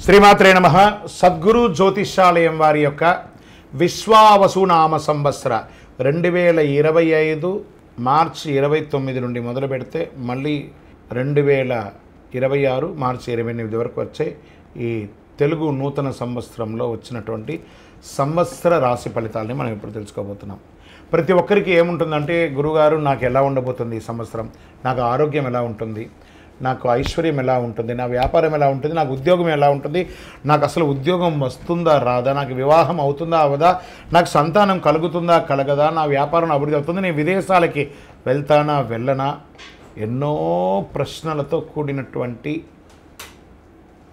శ్రీమాత్రే నమః. సద్గురు జ్యోతిష్యాలయం వారి యొక్క విశ్వావసునామ సంవత్సర 2025 మార్చి 29 నుండి మొదలు పెడితే మళ్ళీ 2026 మార్చి 28 వరకు వచ్చే ఈ తెలుగు నూతన సంవత్సరంలో వచ్చినటువంటి సంవత్సర రాశి ఫలితాలని మనం ఇప్పుడు తెలుసుకోబోతున్నాం. ప్రతి ఒక్కరికి ఏముంటుందంటే, గురుగారు నాకు ఎలా ఉండబోతుంది ఈ సంవత్సరం, నాకు ఆరోగ్యం ఎలా ఉంటుంది, నాకు ఐశ్వర్యం ఎలా ఉంటుంది, నా వ్యాపారం ఎలా ఉంటుంది, నాకు ఉద్యోగం ఎలా ఉంటుంది, నాకు అసలు ఉద్యోగం వస్తుందా రాదా, నాకు వివాహం అవుతుందా అవదా, నాకు సంతానం కలుగుతుందా కలగదా, నా వ్యాపారం అభివృద్ధి అవుతుంది, నేను విదేశాలకి వెళ్తానా వెళ్ళనా, ఎన్నో ప్రశ్నలతో కూడినటువంటి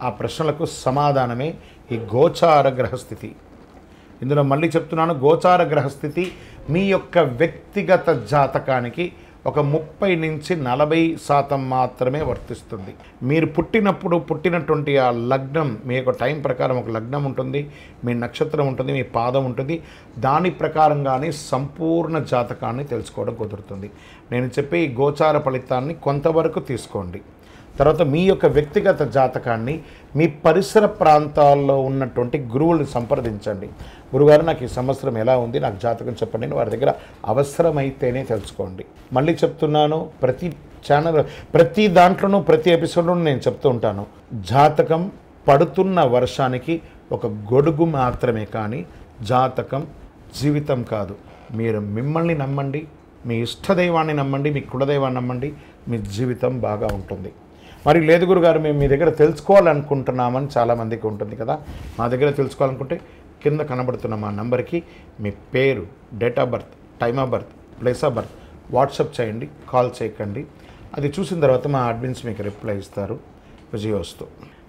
ఆ ప్రశ్నలకు సమాధానమే ఈ గోచార గ్రహస్థితి. ఇందులో మళ్ళీ చెప్తున్నాను, గోచార గ్రహస్థితి మీ యొక్క వ్యక్తిగత జాతకానికి ఒక 30 నుంచి 40% మాత్రమే వర్తిస్తుంది. మీరు పుట్టినటువంటి ఆ లగ్నం, మీ యొక్క టైం ప్రకారం ఒక లగ్నం ఉంటుంది, మీ నక్షత్రం ఉంటుంది, మీ పాదం ఉంటుంది, దాని ప్రకారంగానే సంపూర్ణ జాతకాన్ని తెలుసుకోవడం కుదురుతుంది. నేను చెప్పే ఈ గోచార ఫలితాన్ని కొంతవరకు తీసుకోండి. తర్వాత మీ యొక్క వ్యక్తిగత జాతకాన్ని మీ పరిసర ప్రాంతాల్లో ఉన్నటువంటి గురువుల్ని సంప్రదించండి. గురుగారు నాకు ఈ సంవత్సరం ఎలా ఉంది, నాకు జాతకం చెప్పండి అని వారి దగ్గర అవసరమైతేనే తెలుసుకోండి. మళ్ళీ చెప్తున్నాను, ప్రతి దాంట్లోనూ ప్రతి ఎపిసోడ్లోనూ నేను చెప్తూ ఉంటాను, జాతకం పడుతున్న వర్షానికి ఒక గొడుగు మాత్రమే, కానీ జాతకం జీవితం కాదు. మీరు మిమ్మల్ని నమ్మండి, మీ ఇష్టదైవాన్ని నమ్మండి, మీ కులదైవాన్ని నమ్మండి, మీ జీవితం బాగా ఉంటుంది. మరి లేదు గురుగారు, మేము మీ దగ్గర తెలుసుకోవాలనుకుంటున్నామని చాలామందికి ఉంటుంది కదా. మా దగ్గర తెలుసుకోవాలనుకుంటే కింద కనబడుతున్న మా నంబర్కి మీ పేరు, date of birth, time of birth, place of birth WhatsApp చేయండి, కాల్ చేయకండి. అది చూసిన తర్వాత మా అడ్మిన్స్ మీకు రిప్లై ఇస్తారు. విజయోస్తు.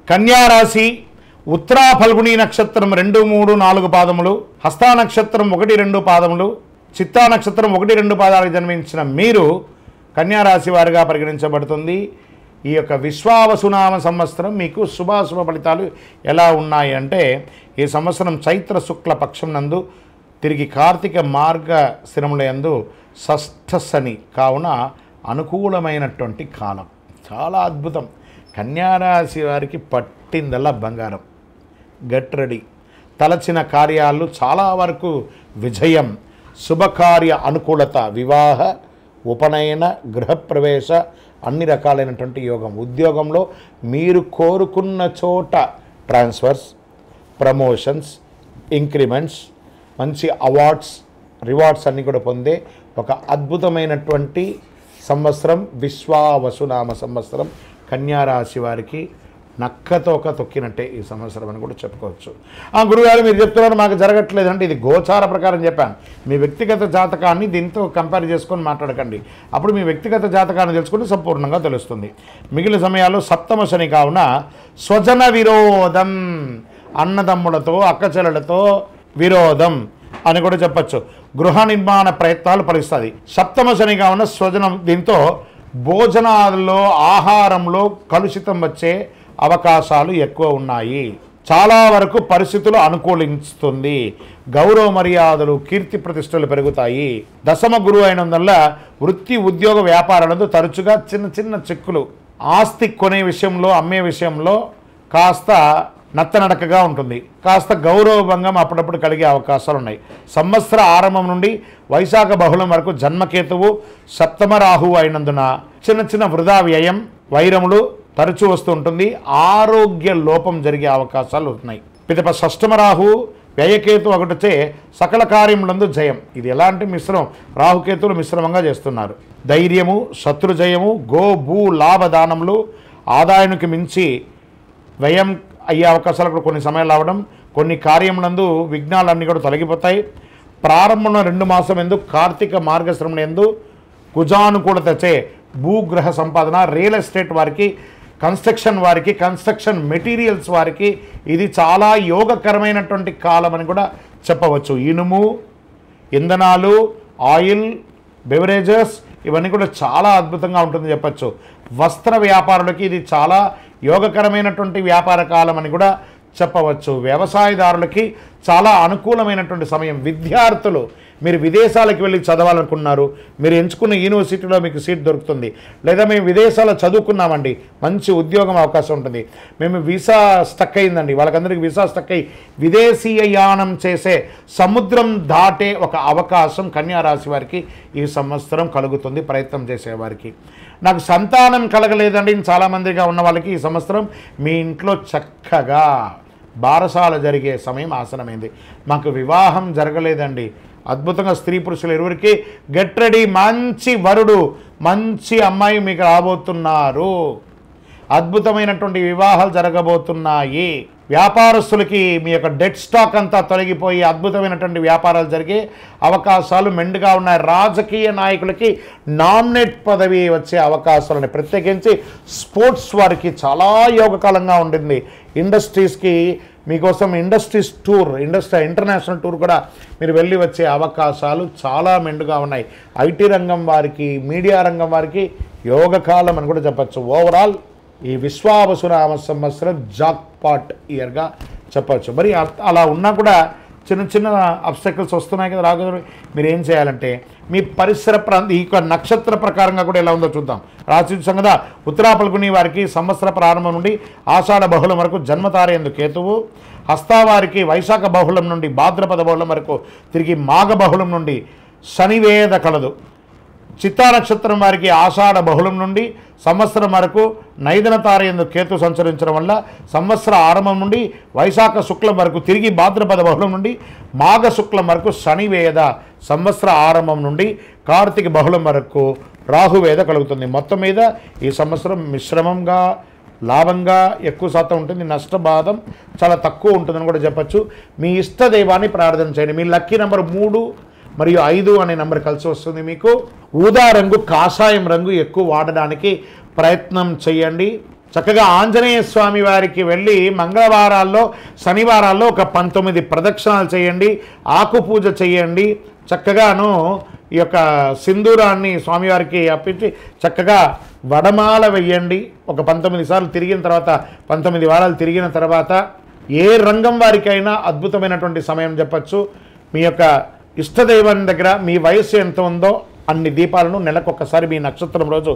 కన్యారాశి, ఉత్తరా ఫల్గుణి నక్షత్రం 2, 3, 4 పాదములు, హస్తా నక్షత్రం 1, 2 పాదములు, చిత్తా నక్షత్రం 1, 2 పాదాలకు జన్మించిన మీరు కన్యారాశి వారిగా పరిగణించబడుతుంది. ఈ యొక్క విశ్వావసునామ సంవత్సరం మీకు శుభాశుభ ఫలితాలు ఎలా ఉన్నాయి అంటే, ఈ సంవత్సరం చైత్ర శుక్ల పక్షం నందు తిరిగి కార్తీక మార్గ శిరముల యందు షష్ఠ శని కావున అనుకూలమైనటువంటి కాలం. చాలా అద్భుతం. కన్యారాశి వారికి పట్టిందల్లా బంగారం. Get ready. తలచిన కార్యాలు చాలా వరకు విజయం, శుభకార్య అనుకూలత, వివాహ, ఉపనయన, గృహప్రవేశ, అన్ని రకాలైనటువంటి యోగం. ఉద్యోగంలో మీరు కోరుకున్న చోట ట్రాన్స్ఫర్స్, ప్రమోషన్స్, ఇంక్రిమెంట్స్, మంచి అవార్డ్స్, రివార్డ్స్ అన్నీ కూడా పొందే ఒక అద్భుతమైనటువంటి సంవత్సరం విశ్వావసునామ సంవత్సరం. కన్యారాశి వారికి నక్కతోక తొక్కినట్టే ఈ సంవత్సరం అని కూడా చెప్పుకోవచ్చు. గురుగారు మీరు చెప్తున్నారు మాకు జరగట్లేదు అంటే, ఇది గోచార ప్రకారం చెప్పాను. మీ వ్యక్తిగత జాతకాన్ని దీంతో కంపేర్ చేసుకొని మాట్లాడకండి. అప్పుడు మీ వ్యక్తిగత జాతకాన్ని తెలుసుకుంటే సంపూర్ణంగా తెలుస్తుంది. మిగిలిన సమయాల్లో సప్తమ శని కావున స్వజన విరోధం, అన్నదమ్ములతో అక్కచెల్లెలతో విరోధం అని కూడా చెప్పచ్చు. గృహ నిర్మాణ ప్రయత్నాలు ఫలిస్తుంది. సప్తమ శని కావున స్వజనం, దీంతో భోజనాల్లో ఆహారంలో కలుషితం వచ్చే అవకాశాలు ఎక్కువ ఉన్నాయి. చాలా వరకు పరిస్థితులు అనుకూలిస్తుంది. గౌరవ మర్యాదలు, కీర్తి ప్రతిష్టలు పెరుగుతాయి. దశమ గురువు అయినందువల్ల వృత్తి, ఉద్యోగ, వ్యాపారాలతో తరచుగా చిన్న చిన్న చిక్కులు, ఆస్తి కొనే విషయంలో, అమ్మే విషయంలో కాస్త నత్తనడకగా ఉంటుంది. కాస్త గౌరవభంగం అప్పుడప్పుడు కలిగే అవకాశాలు ఉన్నాయి. సంవత్సర ఆరంభం నుండి వైశాఖ బహుళం వరకు జన్మకేతువు సప్తమ రాహువు అయినందున చిన్న చిన్న వృధా వ్యయం, వైరములు తరచూ వస్తూ ఉంటుంది. ఆరోగ్య లోపం జరిగే అవకాశాలు ఉన్నాయి. పిదప షష్టమ రాహువు, వ్యయకేతు ఒకటిచే సకల కార్యములందు జయం. ఇది ఎలాంటి మిశ్రమం, రాహుకేతువులు మిశ్రమంగా చేస్తున్నారు. ధైర్యము, శత్రుజయము, గో భూ లాభదానములు, ఆదాయానికి మించి వ్యయం అయ్యే అవకాశాలు కూడా కొన్ని సమయాలు రావడం. కొన్ని కార్యములందు విఘ్నాలన్నీ కూడా తొలగిపోతాయి. ప్రారంభంలో 2 మాసం ఎందు కార్తీక మార్గశ్రమణ ఎందు కుజానుకూలతచే భూగ్రహ సంపాదన, రియల్ ఎస్టేట్ వారికి, కన్స్ట్రక్షన్ వారికి, కన్స్ట్రక్షన్ మెటీరియల్స్ వారికి ఇది చాలా యోగకరమైనటువంటి కాలం అని కూడా చెప్పవచ్చు. ఇనుము, ఇంధనాలు, ఆయిల్, బెవరేజెస్ ఇవన్నీ కూడా చాలా అద్భుతంగా ఉంటుందని చెప్పచ్చు. వస్త్ర వ్యాపారులకి ఇది చాలా యోగకరమైనటువంటి వ్యాపార కాలం అని కూడా చెప్పవచ్చు. వ్యవసాయదారులకి చాలా అనుకూలమైనటువంటి సమయం. విద్యార్థులు మీరు విదేశాలకు వెళ్ళి చదవాలనుకున్నారు, మీరు ఎంచుకున్న యూనివర్సిటీలో మీకు సీట్ దొరుకుతుంది. లేదా మేము విదేశాల్లో చదువుకున్నామండి, మంచి ఉద్యోగం అవకాశం ఉంటుంది. మేము వీసా స్టక్ అయిందండి, వాళ్ళకందరికీ వీసా స్టక్ అయ్యి విదేశీయ యానం చేసే, సముద్రం దాటే ఒక అవకాశం కన్యా రాశి వారికి ఈ సంవత్సరం కలుగుతుంది. ప్రయత్నం చేసేవారికి. నాకు సంతానం కలగలేదండి చాలామందిగా ఉన్న వాళ్ళకి ఈ సంవత్సరం మీ ఇంట్లో చక్కగా బారసాల జరిగే సమయం ఆసనమైంది. మాకు వివాహం జరగలేదండి, అద్భుతంగా స్త్రీ పురుషులు ఇరువురికి గెట్ రెడీ, మంచి వరుడు మంచి అమ్మాయి మీకు రాబోతున్నారు. అద్భుతమైనటువంటి వివాహాలు జరగబోతున్నాయి. వ్యాపారస్తులకి మీ యొక్క డెట్ స్టాక్ అంతా తొలగిపోయి అద్భుతమైనటువంటి వ్యాపారాలు జరిగే అవకాశాలు మెండుగా ఉన్నాయి. రాజకీయ నాయకులకి నామినేట్ పదవి వచ్చే అవకాశాలని, ప్రత్యేకించి స్పోర్ట్స్ వారికి చాలా యోగకాలంగా ఉంటుంది. ఇండస్ట్రీస్కి మీకోసం ఇండస్ట్రీస్ టూర్, ఇంటర్నేషనల్ టూర్ కూడా మీరు వెళ్ళి వచ్చే అవకాశాలు చాలా మెండుగా ఉన్నాయి. ఐటీ రంగం వారికి, మీడియా రంగం వారికి యోగకాలం అని కూడా చెప్పచ్చు. ఓవరాల్ ఈ విశ్వావసునామ సంవత్సరం జాక్పాట్ ఇయర్గా చెప్పచ్చు. మరి అలా ఉన్నా కూడా చిన్న చిన్న అబ్స్టకల్స్ వస్తున్నాయి కదా రాఘవ. మీరు ఏం చేయాలంటే మీ పరిసర ప్రాంతం ఈ నక్షత్ర ప్రకారంగా కూడా ఎలా ఉందో చూద్దాం. రాశి సంగత ఉత్తరా పల్గుని వారికి సంవత్సర ప్రారంభం నుండి ఆషాఢ బహుళం వరకు జన్మతారేందు కేతువు, హస్తావారికి వైశాఖ బహుళం నుండి భాద్రపద బహుళం వరకు తిరిగి మాఘ బహుళం నుండి శనివేద కలదు. చిత్తా నక్షత్రం వారికి ఆషాఢ బహుళం నుండి సంవత్సరం వరకు నైదన తారయందు కేతు సంచరించడం వల్ల సంవత్సర ఆరంభం నుండి వైశాఖ శుక్లం వరకు తిరిగి భాద్రపద బహుళం నుండి మాఘ శుక్లం వరకు శనివేద, సంవత్సర ఆరంభం నుండి కార్తీక బహుళం వరకు రాహువేద కలుగుతుంది. మొత్తం మీద ఈ సంవత్సరం మిశ్రమంగా లాభంగా ఎక్కువ శాతం ఉంటుంది, నష్టబాధం చాలా తక్కువ ఉంటుందని కూడా చెప్పచ్చు. మీ ఇష్ట దైవాన్ని ప్రార్థన చేయండి. మీ లక్కీ నెంబర్ 3 మరియు 5 అనే నెంబర్ కలిసి వస్తుంది. మీకు ఊదా రంగు, కాషాయం రంగు ఎక్కువ వాడడానికి ప్రయత్నం చేయండి. చక్కగా ఆంజనేయ స్వామి వారికి వెళ్ళి మంగళవారాల్లో, శనివారాల్లో ఒక 19 ప్రదక్షిణాలు చేయండి, ఆకు పూజ చేయండి. చక్కగాను ఈ యొక్క సింధూరాన్ని స్వామివారికి అప్పించి చక్కగా వడమాల వెయ్యండి. ఒక 19 సార్లు తిరిగిన తర్వాత, 19 వారాలు తిరిగిన తర్వాత ఏ రంగం వారికైనా అద్భుతమైనటువంటి సమయం చెప్పచ్చు. మీ యొక్క ఇష్టదైవం దగ్గర మీ వయస్సు ఎంత ఉందో అన్ని దీపాలను నెలకొకసారి మీ నక్షత్రం రోజు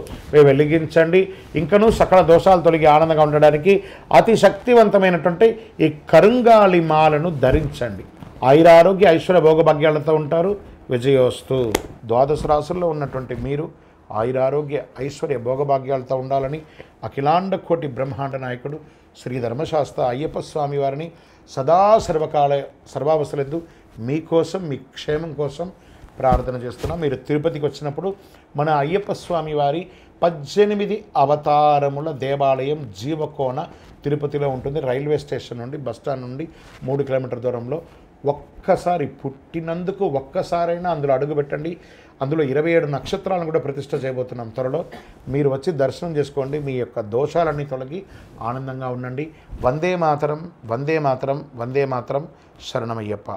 వెలిగించండి. ఇంకనూ సకల దోషాలు తొలగి ఆనందంగా ఉండడానికి అతి శక్తివంతమైనటువంటి ఈ కరుంగాలి మాలను ధరించండి. ఆయురారోగ్య ఐశ్వర్య భోగభాగ్యాలతో ఉంటారు. విజయోస్తు. ద్వాదశ రాశుల్లో ఉన్నటువంటి మీరు ఆయురారోగ్య ఐశ్వర్య భోగభాగ్యాలతో ఉండాలని అఖిలాండ కోటి బ్రహ్మాండ నాయకుడు శ్రీ ధర్మశాస్త్ర అయ్యప్ప స్వామి వారిని సదా సర్వకాల సర్వావస్థలందు మీకోసం, మీ క్షేమం కోసం ప్రార్థన చేస్తున్నాం. మీరు తిరుపతికి వచ్చినప్పుడు మన అయ్యప్ప స్వామి వారి 18 అవతారముల దేవాలయం జీవకోన తిరుపతిలో ఉంటుంది. రైల్వే స్టేషన్ నుండి, బస్టాండ్ నుండి 3 కిలోమీటర్ల దూరంలో. ఒక్కసారి పుట్టినందుకు ఒక్కసారైనా అందులో అడుగుపెట్టండి. అందులో 27 నక్షత్రాలను కూడా ప్రతిష్ఠ చేయబోతున్నాం త్వరలో. మీరు వచ్చి దర్శనం చేసుకోండి. మీ యొక్క దోషాలన్నీ తొలగి ఆనందంగా ఉండండి. వందే మాతరం, వందే మాతరం, వందే మాతరం. శరణమయ్యప్ప.